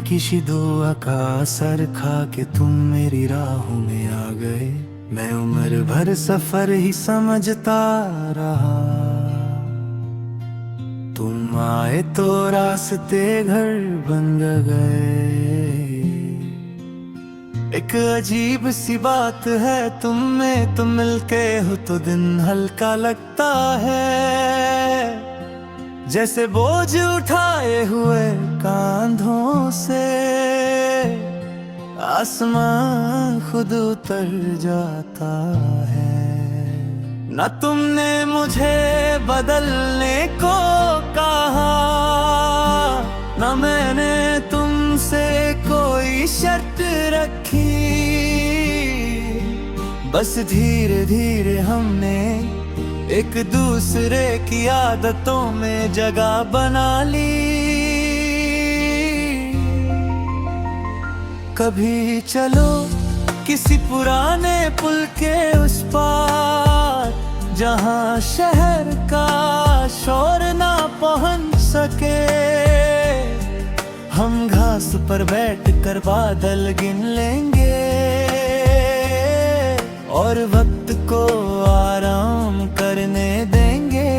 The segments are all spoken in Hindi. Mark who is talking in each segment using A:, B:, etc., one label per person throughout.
A: किसी दुआ का असर खा के तुम मेरी राहों में आ गए। मैं उम्र भर सफर ही समझता रहा, तुम आए तो रास्ते घर बन गए। एक अजीब सी बात है तुम में, तुम मिलके हो तो दिन हल्का लगता है। जैसे बोझ उठाए हुए कांधों से आसमां खुद उतर जाता है। ना तुमने मुझे बदलने को कहा, ना मैंने तुमसे कोई शर्त रखी। बस धीरे धीरे हमने एक दूसरे की आदतों में जगह बना ली। कभी चलो किसी पुराने पुल के उस पार, जहां शहर का शोर ना पहुंच सके। हम घास पर बैठकर बादल गिन लेंगे और वक्त को आराम करने देंगे।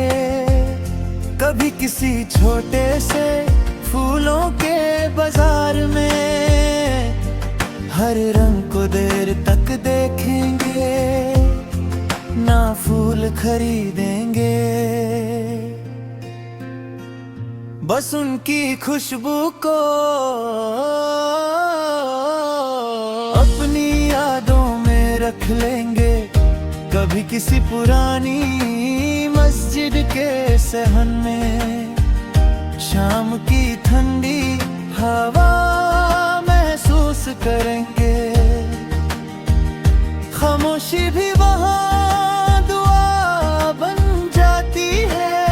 A: कभी किसी छोटे से फूलों के बाजार में हर रंग को देर तक देखेंगे, ना फूल खरीदेंगे। बस उनकी खुशबू को अपनी यादों में रख लेंगे। कभी किसी पुरानी मस्जिद के सहन में शाम की ठंडी हवा महसूस करेंगे। खामोशी भी वहाँ दुआ बन जाती है।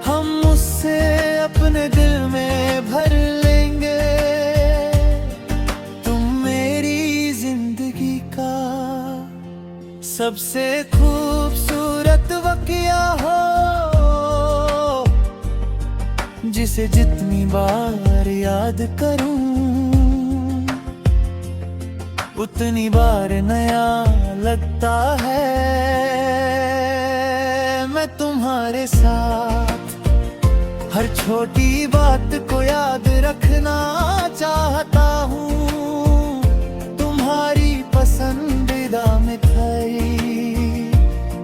A: हम उससे अपने दिल में भर लेंगे। तुम मेरी जिंदगी का सबसे खूबसूरत वाक़या हो, जिसे जितनी बार याद करूं उतनी बार नया लगता है। मैं तुम्हारे साथ हर छोटी बात को याद रखना चाहता हूँ। तुम्हारी पसंदीदा मिठाई,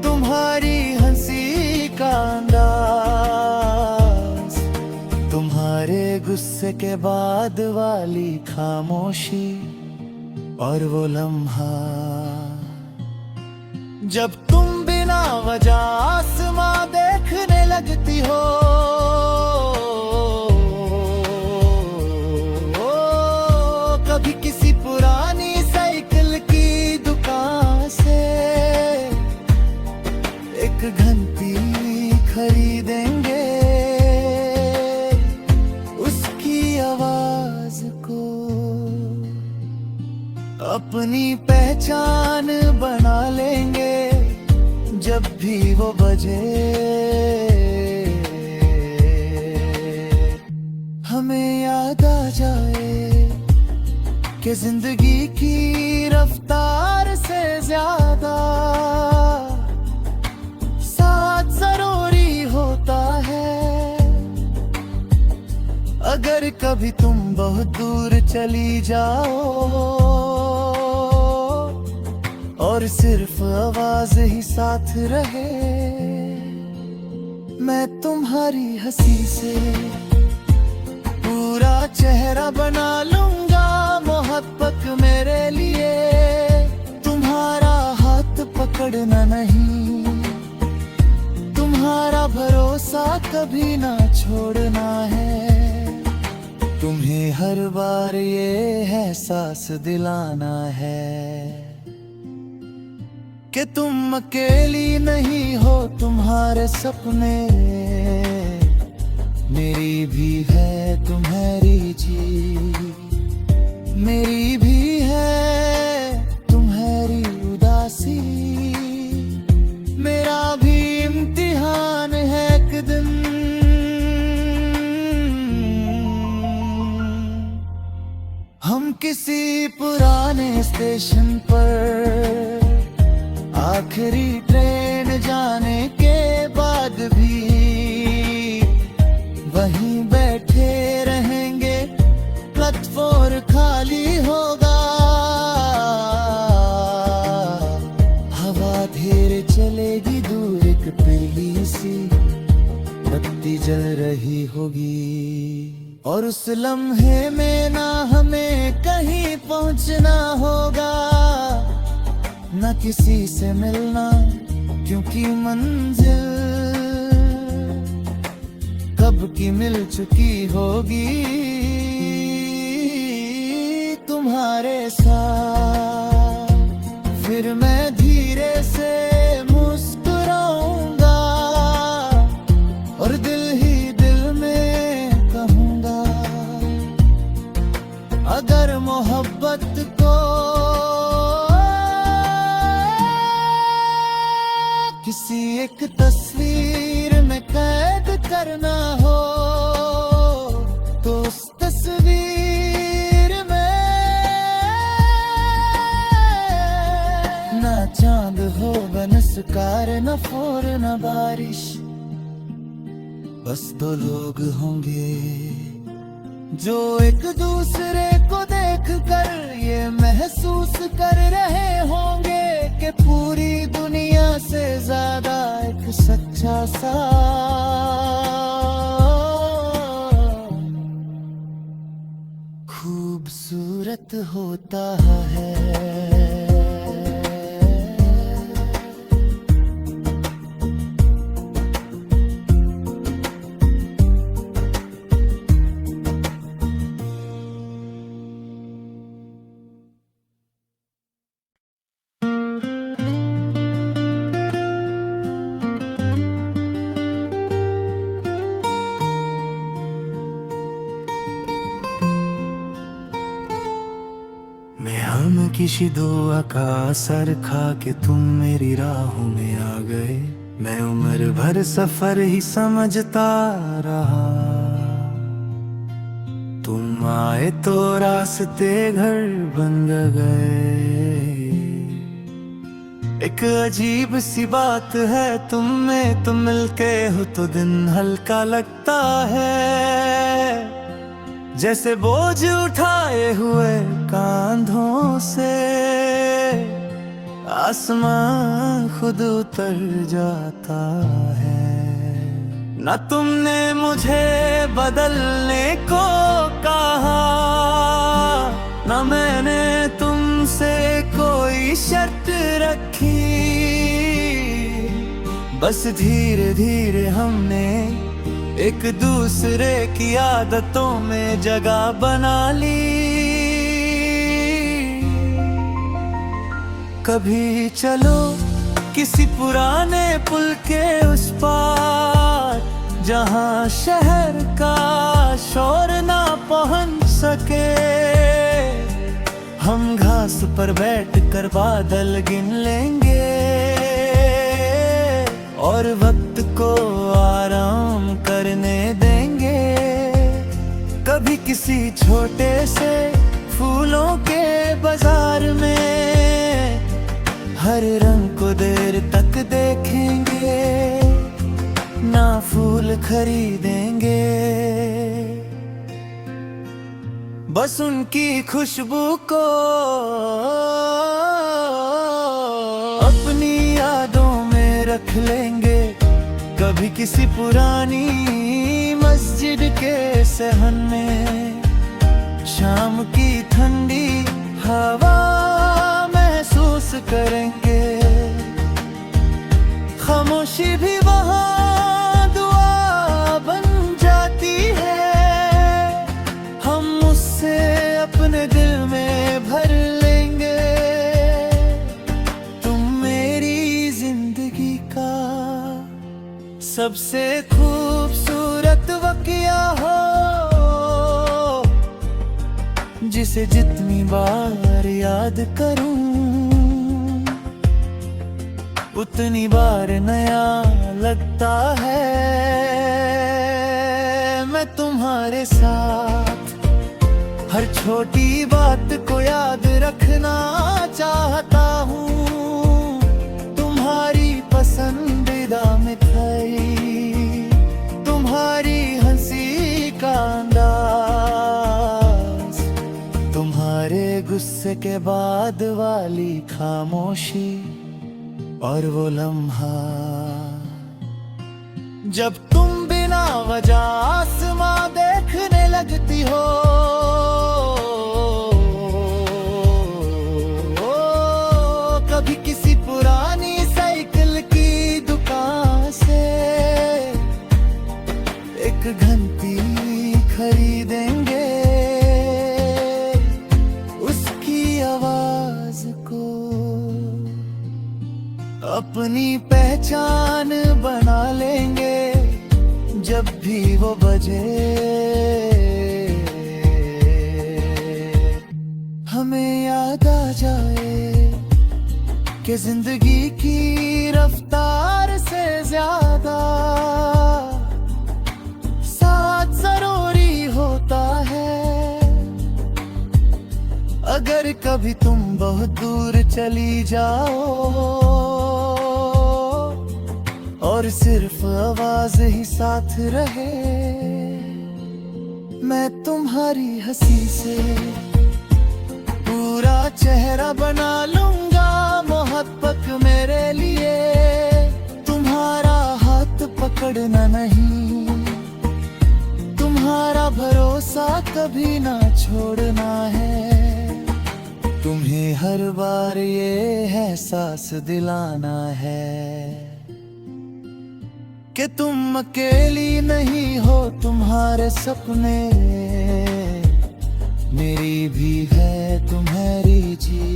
A: तुम्हारी हंसी का अंदाज, तुम्हारे गुस्से के बाद वाली खामोशी और वो लम्हा जब तुम बिना वजह आसमां देखने लगती हो। कभी किसी पुरानी साइकिल की दुकान से एक घंटी खरीदेंगे। उसकी आवाज को अपनी पहचान बना लेंगे। जब भी वो बजे हमें याद आ जाए कि जिंदगी की रफ्तार से ज्यादा साथ जरूरी होता है। अगर कभी तुम बहुत दूर चली जाओ और सिर्फ आवाज ही साथ रहे, मैं तुम्हारी हंसी से पूरा चेहरा बना लूंगा। मोहब्बत मेरे लिए तुम्हारा हाथ पकड़ना नहीं, तुम्हारा भरोसा कभी ना छोड़ना है। तुम्हें हर बार ये एहसास दिलाना है कि तुम अकेली नहीं हो। तुम्हारे सपने मेरी भी है तुम्हारी जी, मेरी भी है तुम्हारी उदासी। मेरा भी इम्तिहान है एक दिन किसी पुराने स्टेशन पर आखिरी ट्रेन जाने के बाद भी वहीं बैठे रहेंगे, प्लेटफॉर्म खाली होगा, हवा धीरे चलेगी, दूर एक पीली सी बत्ती जल रही होगी, और उस लम्हे में ना हमें कहीं पहुंचना होगा, न किसी से मिलना, क्योंकि मंजिल कब की मिल चुकी होगी तुम्हारे साथ। फिर मैं धीरे से मुस्कुराऊंगा और दिल ही दिल में कहूंगा, अगर मोहब्बत को किसी एक तस्वीर में कैद करना हो, तो उस तस्वीर में ना चांद होगा, न स्कार, न फोर, न बारिश, बस दो लोग होंगे जो एक दूसरे को देख कर ये महसूस कर रहे होंगे कि पूरी दुनिया से ज्यादा एक सच्चा साथ खूबसूरत होता है। हम किसी दुआ का असर खा के तुम मेरी राहों में आ गए, मैं उम्र भर सफर ही समझता रहा, तुम आए तो रास्ते घर बन गए। एक अजीब सी बात है तुम में, तुम मिलके हो तो दिन हल्का लगता है, जैसे बोझ उठाए हुए कांधों से आसमां खुद उतर जाता है। न तुमने मुझे बदलने को कहा, न मैंने तुमसे कोई शर्त रखी, बस धीरे धीरे हमने एक दूसरे की आदतों में जगह बना ली। कभी चलो किसी पुराने पुल के उस पार, जहां शहर का शोर ना पहुंच सके, हम घास पर बैठकर बादल गिन लेंगे और वक्त को आराम करने देंगे। कभी किसी छोटे से फूलों के बाजार में हर रंग को देर तक देखेंगे, ना फूल खरीदेंगे, बस उनकी खुशबू को अपनी यादों में रख लेंगे। कभी किसी पुरानी मस्जिद के सहन में शाम की ठंडी हवा महसूस करेंगे, खामोशी भी वहाँ दुआ बन जाती है, हम उससे अपने दिल में भर लेंगे। तुम मेरी जिंदगी का सबसे खूबसूरत वाक़या हो, जिसे जितनी बार याद करूं उतनी बार नया लगता है। मैं तुम्हारे साथ हर छोटी बात को याद रखना चाहता हूँ। तुम्हारी पसंदीदा मिठाई, तुम्हारी हंसी का अंदाज, तुम्हारे गुस्से के बाद वाली खामोशी, और वो लम्हा जब तुम बिना वजह आसमां देखने लगती हो। कभी किसी पुरानी साइकिल की दुकान से एक घंटी खरीदेंगे, उसकी आवाज को अपनी पहचान बना लेंगे। जब भी वो बजे हमें याद आ जाए कि जिंदगी की रफ्तार से ज्यादा साथ जरूरी होता है। अगर कभी तुम बहुत दूर चली जाओ और सिर्फ आवाज ही साथ रहे, मैं तुम्हारी हंसी से पूरा चेहरा बना लूंगा। मोहब्बत मेरे लिए तुम्हारा हाथ पकड़ना नहीं, तुम्हारा भरोसा कभी ना छोड़ना है। तुम्हें हर बार ये एहसास दिलाना है कि तुम अकेली नहीं हो, तुम्हारे सपने मेरी भी है तुम्हारी जी,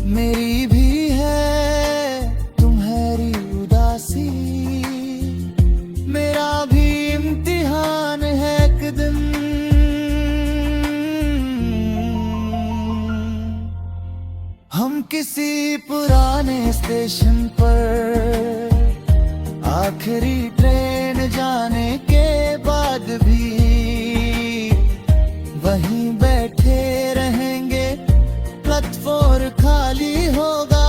A: मेरी भी है तुम्हारी उदासी, मेरा भी इम्तिहान है एक दिन। हम किसी पुराने स्टेशन पर आखिरी ट्रेन जाने के बाद भी वहीं बैठे रहेंगे। प्लेटफॉर्म खाली होगा,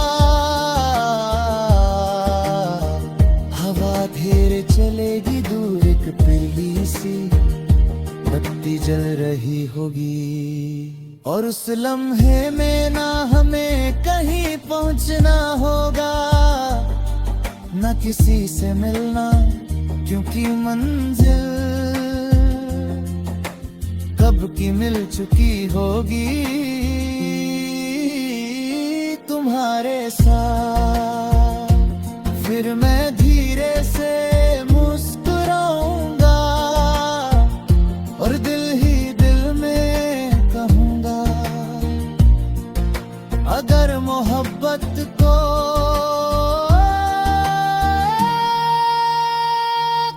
A: हवा घेरे चलेगी, दूर एक पीली सी बत्ती जल रही होगी। और उस लम्हे में ना हमें कहीं पहुंचना होगा, न किसी से मिलना, क्योंकि मंजिल कब की मिल चुकी होगी। तुम्हारे साथ फिर मैं धीरे से मुस्कुराऊंगा और दिल ही दिल में कहूंगा, अगर मोहब्बत को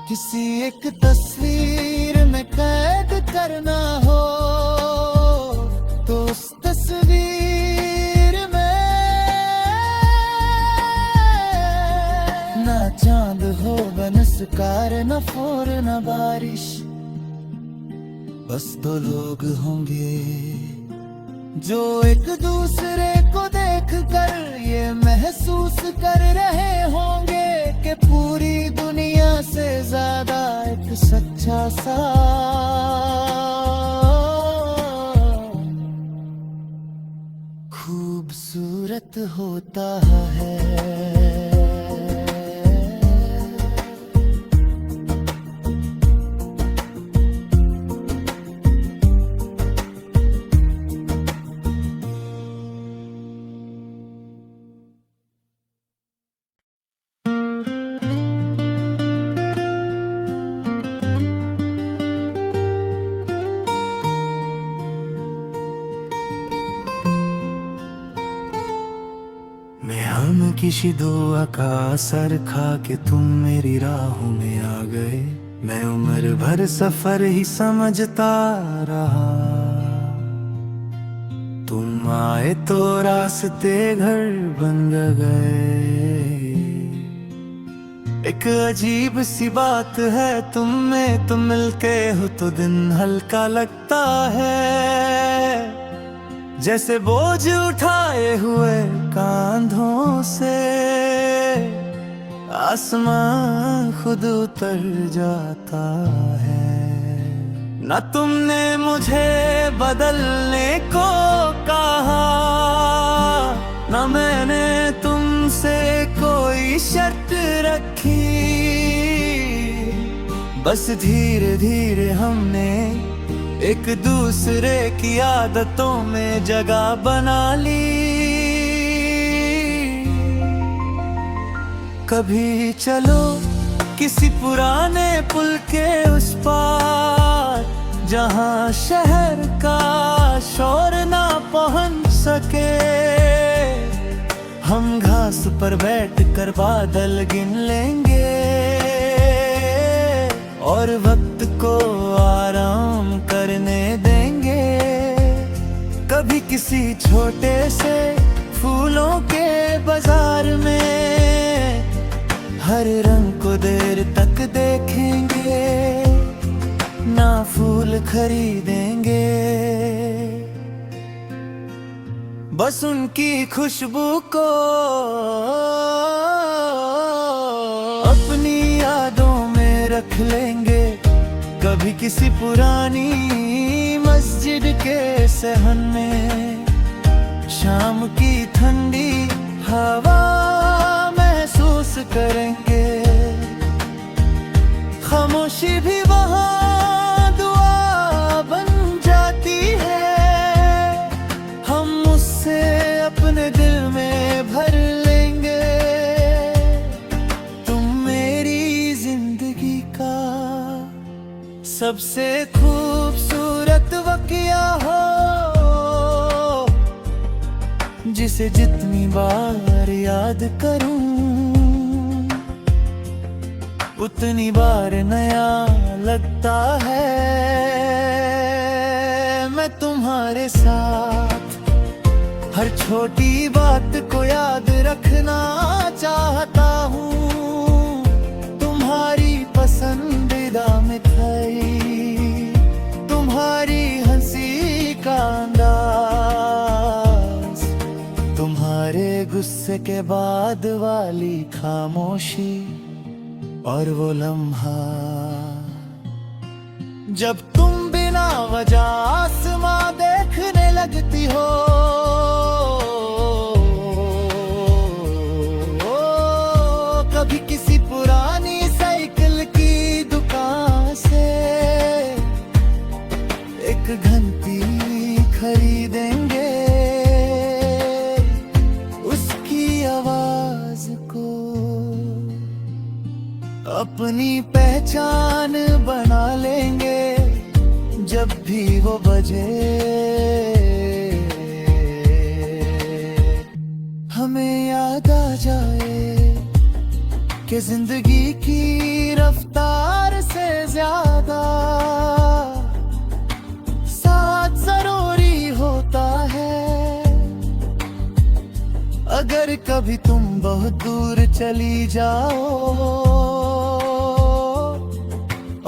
A: किसी एक तस्वीर में कैद करना हो, तो उस तस्वीर में ना चांद होगा, न सुकार, न फोर, न बारिश, बस दो लोग होंगे जो एक दूसरे को देखकर ये महसूस कर रहे होंगे कि पूरी दुनिया से ज्यादा एक सच्चा साथ खूबसूरत होता है। किसी दुआ का असर खा के तुम मेरी राहों में आ गए, मैं उम्र भर सफर ही समझता रहा। तुम आए तो रास्ते घर बन गए, एक अजीब सी बात है तुम में, तुम मिलके हो तो दिन हल्का लगता है, जैसे बोझ उठाए हुए कांधों से आसमां खुद उतर जाता है। ना तुमने मुझे बदलने को कहा, ना मैंने तुमसे कोई शर्त रखी, बस धीरे धीरे हमने एक दूसरे की आदतों में जगह बना ली। कभी चलो किसी पुराने पुल के उस पार, जहां शहर का शोर ना पहुंच सके, हम घास पर बैठकर बादल गिन लेंगे और वक्त को आराम करने देंगे। कभी किसी छोटे से फूलों के बाजार में हर रंग को देर तक देखेंगे, ना फूल खरीदेंगे, बस उनकी खुशबू को अपनी यादों में रख लेंगे। कभी किसी पुरानी मस्जिद के सहन में शाम की ठंडी हवा महसूस करेंगे, खामोशी भी वहाँ दुआ बन जाती है, हम उससे अपने दिल में भर लेंगे। तुम मेरी जिंदगी का सबसे खूबसूरत वाक़या हो, जिसे जितनी बार याद करूं उतनी बार नया लगता है। मैं तुम्हारे साथ हर छोटी बात को याद रखना चाहता हूँ, तुम्हारी पसंदीदा मिठाई, तुम्हारी हंसी का अंदाज, तुम्हारे गुस्से के बाद वाली खामोशी, और वो लम्हा जब तुम बिना वजह आसमां देखने लगती हो, कभी किसी पुरानी साइकिल की दुकान से एक घंटी खरीदेंगे, उसकी आवाज को अपनी पहचान बना लेंगे। जब भी वो बजे हमें याद आ जाए कि जिंदगी की रफ्तार से ज्यादा साथ जरूरी होता है। अगर कभी तुम बहुत दूर चली जाओ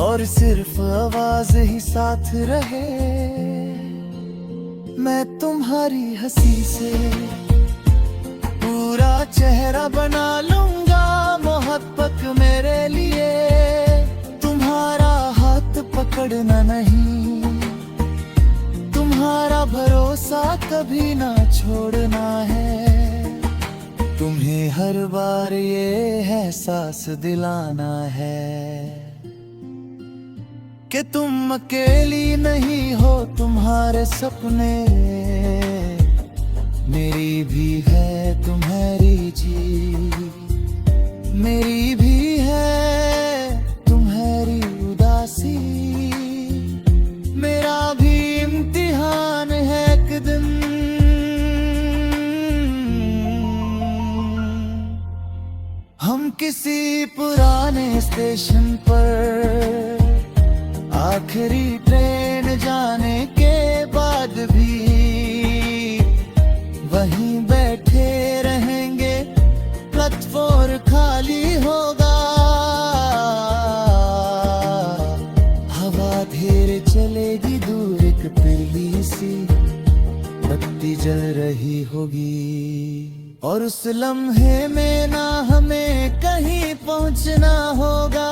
A: और सिर्फ आवाज ही साथ रहे, मैं तुम्हारी हंसी से पूरा चेहरा बना लूंगा। मोहब्बत मेरे लिए तुम्हारा हाथ पकड़ना नहीं, तुम्हारा भरोसा कभी ना छोड़ना है। तुम्हें हर बार ये एहसास दिलाना है कि तुम अकेली नहीं हो, तुम्हारे सपने मेरी भी है तुम्हारी जी, मेरी भी है तुम्हारी उदासी, मेरा भी इम्तिहान है एक दिन। हम किसी पुराने स्टेशन पर आखिरी ट्रेन जाने के बाद भी वहीं बैठे रहेंगे, प्लेटफॉर्म खाली होगा। सी बत्ती जल रही होगी, और उस लम्हे में ना हमें कहीं पहुंचना होगा,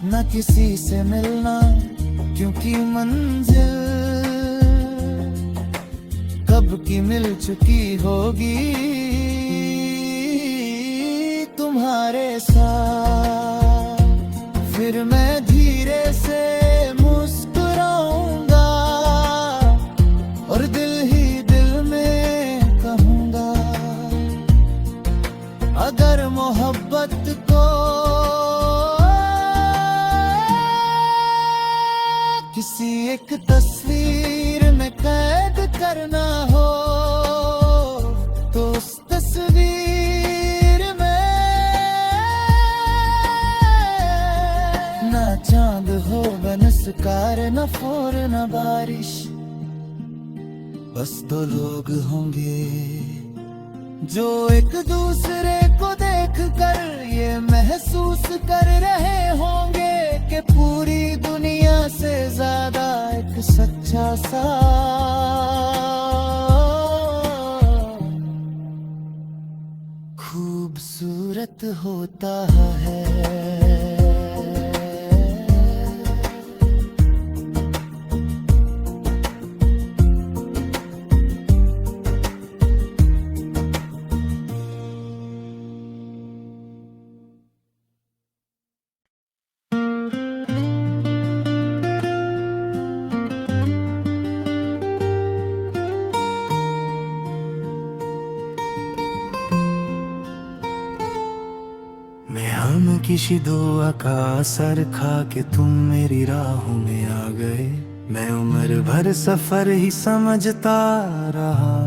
A: न किसी से मिलना, क्योंकि मंजिल कब की मिल चुकी होगी तुम्हारे साथ। फिर मैं धीरे से मुस्कुराऊंगा और दिल ही दिल में कहूंगा, अगर मोहब्बत को किसी एक तस्वीर में कैद करना हो, तो उस तस्वीर में ना चांद हो न स्कार, न फोर न बारिश, बस दो लोग होंगे जो एक दूसरे को देख कर ये महसूस कर रहे होंगे कि पूरी दुनिया से ज्यादा एक सच्चा साथ खूबसूरत होता है। मैं हम किसी दुआ का असर खा के तुम मेरी राहों में आ गए, मैं उम्र भर सफर ही समझता रहा,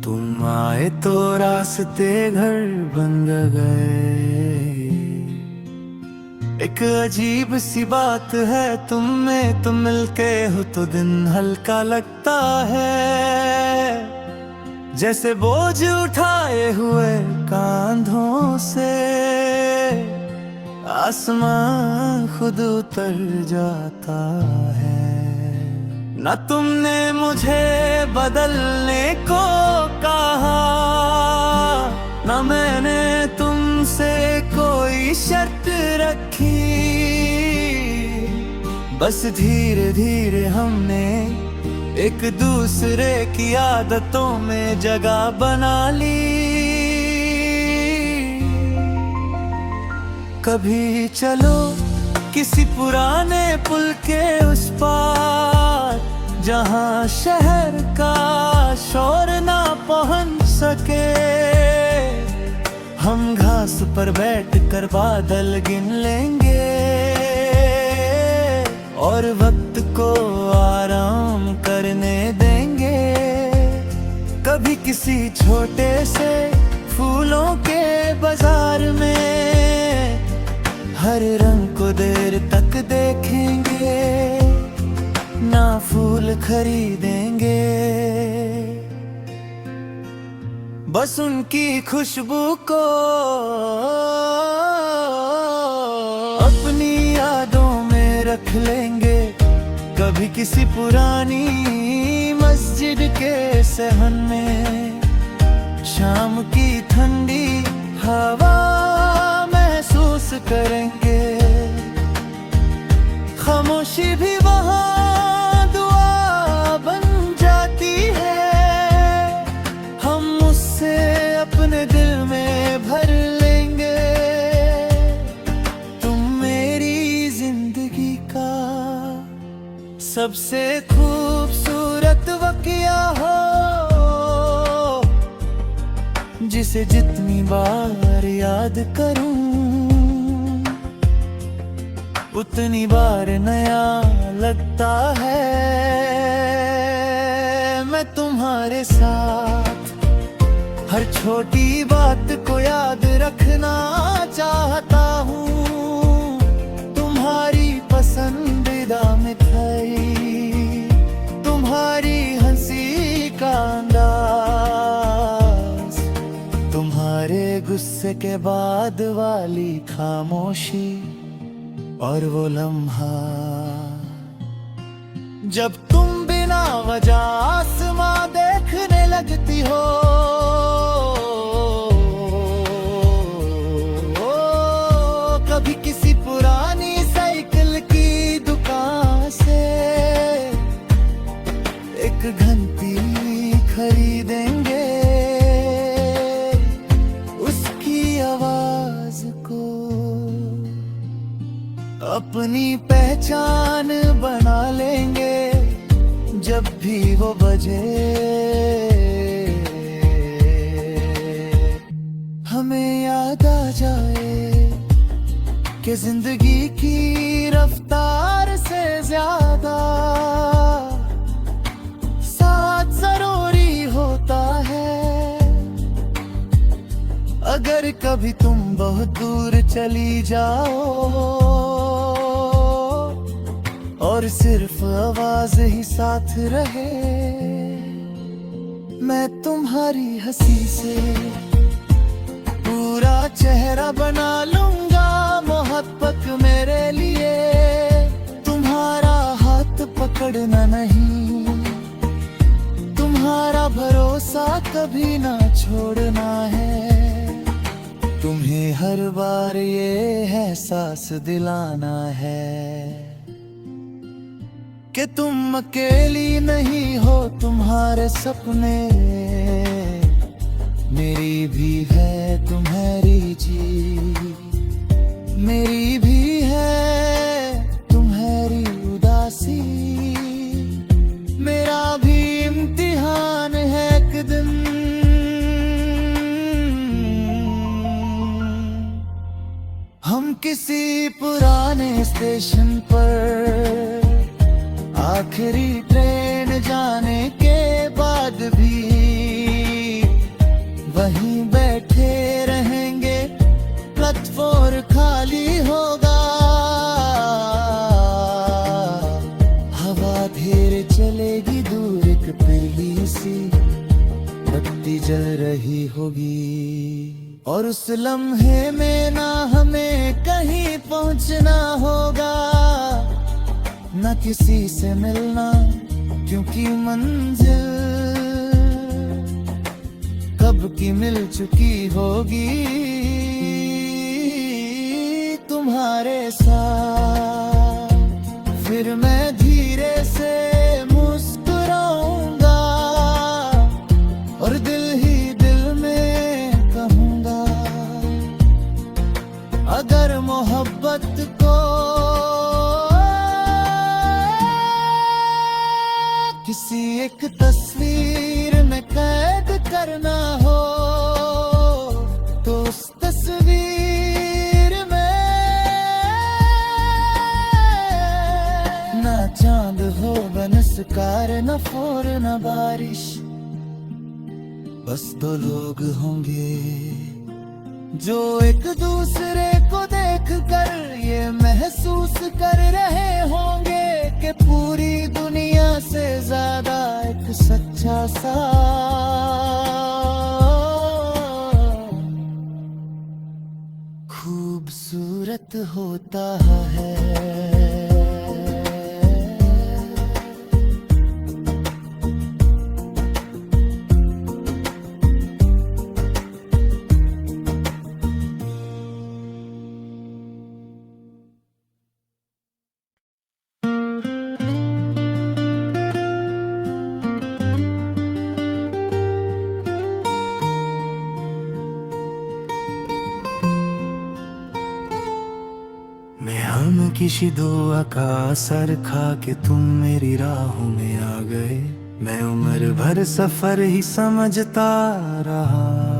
A: तुम आए तो रास्ते घर बन गए। एक अजीब सी बात है तुम में, तुम मिलके हो तो दिन हल्का लगता है, जैसे बोझ उठाए हुए कांधों से आसमां खुद उतर जाता है। न तुमने मुझे बदलने को कहा, न मैंने तुमसे कोई शर्त रखी, बस धीरे धीरे हमने एक दूसरे की आदतों में जगह बना ली। कभी चलो किसी पुराने पुल के उस पार, जहां शहर का शोर ना पहुंच सके, हम घास पर बैठकर बादल गिन लेंगे और वक्त को आराम करने देंगे। कभी किसी छोटे से फूलों के बाजार में हर रंग को देर तक देखेंगे, ना फूल खरीदेंगे, बस उनकी खुशबू को अपनी यादों में रख लेंगे। कभी किसी पुरानी मस्जिद के सहन में शाम की ठंडी हवा महसूस करेंगे, खामोशी भी वहाँ दुआ बन जाती है, हम उससे अपने दिल में भर लेंगे। तुम मेरी जिंदगी का सबसे खूबसूरत वाक़या हो, जिसे जितनी बार याद करूं उतनी बार नया लगता है। मैं तुम्हारे साथ हर छोटी बात को याद रखना चाहता हूँ, तुम्हारी पसंदीदा मिठाई, तुम्हारी हंसी का अंदाज, तुम्हारे गुस्से के बाद वाली खामोशी, और वो लम्हा जब तुम बिना वजह आसमां देखने लगती हो, कभी किसी पुरानी साइकिल की दुकान से एक घंटी खरीदेंगे, उसकी आवाज को अपनी पहचान बना लेंगे। जब भी वो बजे हमें याद आ जाए कि जिंदगी की रफ्तार से ज्यादा साथ जरूरी होता है। अगर कभी तुम बहुत दूर चली जाओ और सिर्फ आवाज ही साथ रहे, मैं तुम्हारी हंसी से पूरा चेहरा बना लूंगा। मोहब्बत मेरे लिए तुम्हारा हाथ पकड़ना नहीं, तुम्हारा भरोसा कभी ना छोड़ना है। तुम्हें हर बार ये एहसास दिलाना है कि तुम अकेली नहीं हो, तुम्हारे सपने मेरी भी है तुम्हारी जी, मेरी भी है तुम्हारी उदासी, मेरा भी इम्तिहान है एक दिन। हम किसी पुराने स्टेशन पर आखिरी ट्रेन जाने के बाद भी वहीं बैठे रहेंगे, प्लेटफॉर्म खाली होगा, हवा धीरे चलेगी, दूर एक पीली सी बत्ती जल रही होगी, और उस लम्हे में ना हमें कहीं पहुंचना होगा, न किसी से मिलना, क्योंकि मंजिल कब की मिल चुकी होगी तुम्हारे साथ। फिर मैं धीरे से मुस्कुराऊंगा और दिल ही दिल में कहूंगा, अगर मोहब्बत को किसी एक तस्वीर में कैद करना हो, तो उस तस्वीर में ना चांद हो बनस्कार, न फोर न बारिश, बस दो लोग होंगे जो एक दूसरे को देख कर ये महसूस कर रहे होंगे कि पूरी दुनिया से ज्यादा एक सच्चा सा खूबसूरत होता है। हम किसी दुआ का असर खा के तुम मेरी राहों में आ गए, मैं उम्र भर सफर ही समझता रहा।